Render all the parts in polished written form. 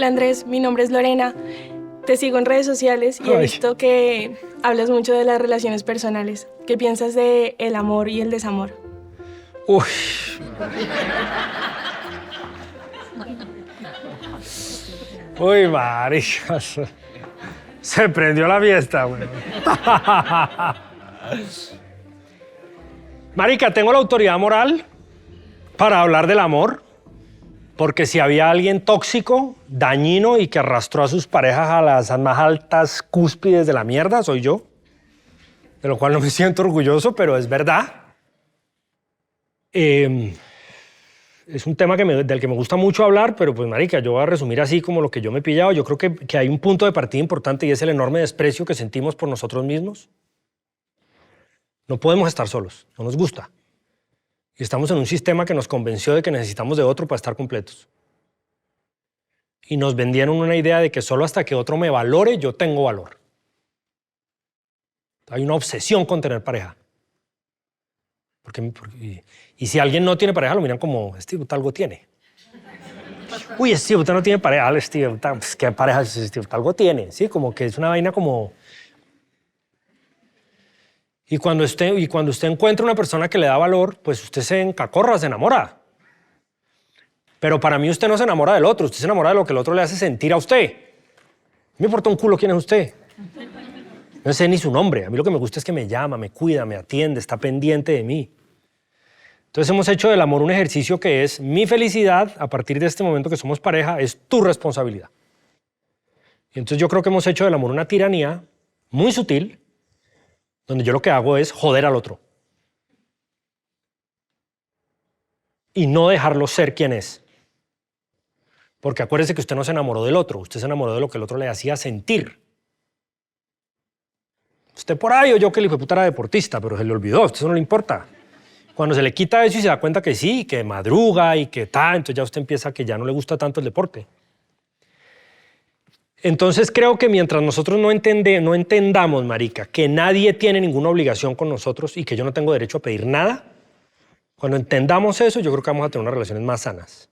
Hola Andrés, mi nombre es Lorena. Te sigo en redes sociales y he visto que hablas mucho de las relaciones personales. ¿Qué piensas de el amor y el desamor? Uy. Uy, maricas. Se prendió la fiesta, güey. Marica, tengo la autoridad moral para hablar del amor, porque si había alguien tóxico, dañino y que arrastró a sus parejas a las más altas cúspides de la mierda, soy yo. De lo cual no me siento orgulloso, pero es verdad. Es un tema del que me gusta mucho hablar, pero pues marica, yo voy a resumir así como lo que yo me he pillado. Yo creo que hay un punto de partida importante y es el enorme desprecio que sentimos por nosotros mismos. No podemos estar solos, no nos gusta. Y estamos en un sistema que nos convenció de que necesitamos de otro para estar completos. Y nos vendieron una idea de que solo hasta que otro me valore, yo tengo valor. Hay una obsesión con tener pareja. Y si alguien no tiene pareja, lo miran como, este puta algo tiene. Uy, este puta no tiene pareja, este puta, pues, ¿qué pareja es este puta? Algo tiene, ¿sí? Como que es una vaina como... Y cuando usted encuentra una persona que le da valor, pues usted se encacorra, se enamora. Pero para mí usted no se enamora del otro, usted se enamora de lo que el otro le hace sentir a usted. Me importa un culo quién es usted. No sé ni su nombre. A mí lo que me gusta es que me llama, me cuida, me atiende, está pendiente de mí. Entonces hemos hecho del amor un ejercicio que es mi felicidad, a partir de este momento que somos pareja, es tu responsabilidad. Y entonces yo creo que hemos hecho del amor una tiranía muy sutil, donde yo lo que hago es joder al otro. Y no dejarlo ser quien es. Porque acuérdese que usted no se enamoró del otro, usted se enamoró de lo que el otro le hacía sentir. Usted por ahí oyó que el hijo de puta era deportista, pero se le olvidó, a usted eso no le importa. Cuando se le quita eso y se da cuenta que sí, que madruga y que tal, entonces ya usted empieza que ya no le gusta tanto el deporte. Entonces creo que mientras nosotros no entendamos, marica, que nadie tiene ninguna obligación con nosotros y que yo no tengo derecho a pedir nada, cuando entendamos eso, yo creo que vamos a tener unas relaciones más sanas.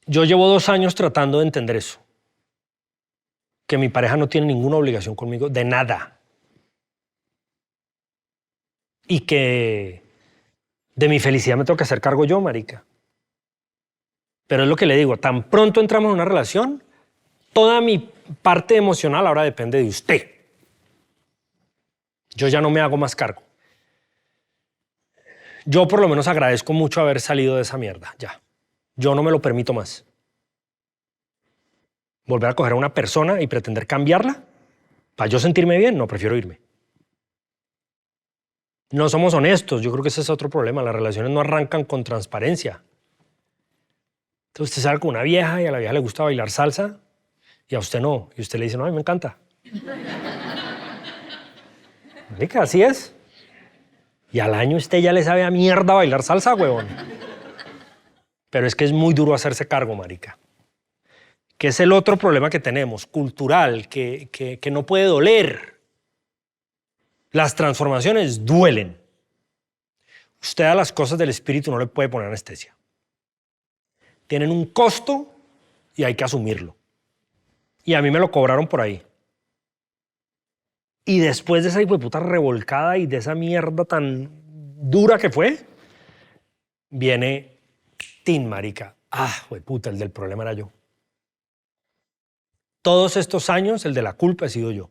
Yo llevo 2 años tratando de entender eso. Que mi pareja no tiene ninguna obligación conmigo de nada. Y que de mi felicidad me tengo que hacer cargo yo, marica. Pero es lo que le digo, tan pronto entramos en una relación, toda mi parte emocional ahora depende de usted. Yo ya no me hago más cargo. Yo por lo menos agradezco mucho haber salido de esa mierda, ya. Yo no me lo permito más. Volver a coger a una persona y pretender cambiarla, para yo sentirme bien, no, prefiero irme. No somos honestos, yo creo que ese es otro problema, las relaciones no arrancan con transparencia. Entonces usted sale con una vieja y a la vieja le gusta bailar salsa y a usted no, y usted le dice, no, a mí me encanta. Marica, así es. Y al año usted ya le sabe a mierda bailar salsa, huevón. Pero es que es muy duro hacerse cargo, marica. Que es el otro problema que tenemos, cultural, que no puede doler. Las transformaciones duelen. Usted a las cosas del espíritu no le puede poner anestesia. Tienen un costo y hay que asumirlo. Y a mí me lo cobraron por ahí. Y después de esa hijueputa revolcada y de esa mierda tan dura que fue, viene Tin, marica. Ah, hueputa, el del problema era yo. Todos estos años, el de la culpa he sido yo.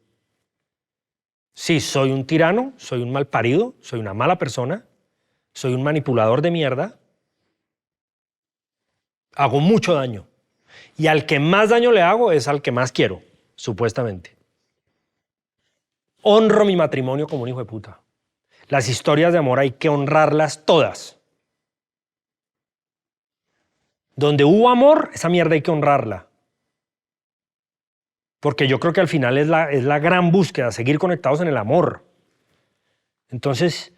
Sí, soy un tirano, soy un malparido, soy una mala persona, soy un manipulador de mierda. Hago mucho daño. Y al que más daño le hago es al que más quiero, supuestamente. Honro mi matrimonio como un hijo de puta. Las historias de amor hay que honrarlas todas. Donde hubo amor, esa mierda hay que honrarla. Porque yo creo que al final es la gran búsqueda, seguir conectados en el amor. Entonces,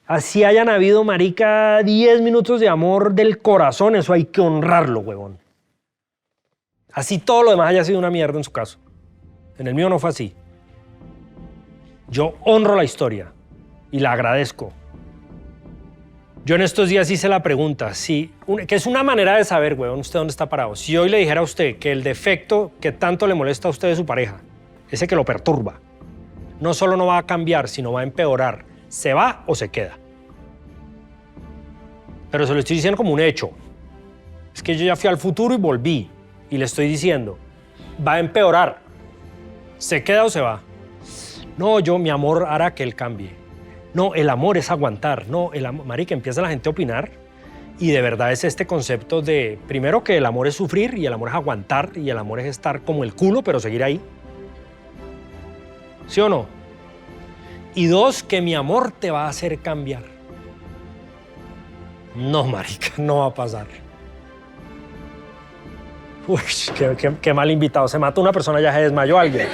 así hayan habido, marica, 10 minutos de amor del corazón, eso hay que honrarlo, huevón. Así todo lo demás haya sido una mierda en su caso. En el mío no fue así. Yo honro la historia y la agradezco. Yo en estos días hice la pregunta, que es una manera de saber, weón, usted dónde está parado. Si hoy le dijera a usted que el defecto que tanto le molesta a usted de su pareja, ese que lo perturba, no solo no va a cambiar, sino va a empeorar, ¿se va o se queda? Pero se lo estoy diciendo como un hecho. Es que yo ya fui al futuro y volví. Y le estoy diciendo, va a empeorar. ¿Se queda o se va? No, mi amor hará que él cambie. No, el amor es aguantar. No, marica, empieza la gente a opinar. Y de verdad es este concepto de, primero, que el amor es sufrir y el amor es aguantar y el amor es estar como el culo, pero seguir ahí. ¿Sí o no? Y dos, que mi amor te va a hacer cambiar. No, marica, no va a pasar. Uy, qué mal invitado. Se mata una persona, ya se desmayó alguien.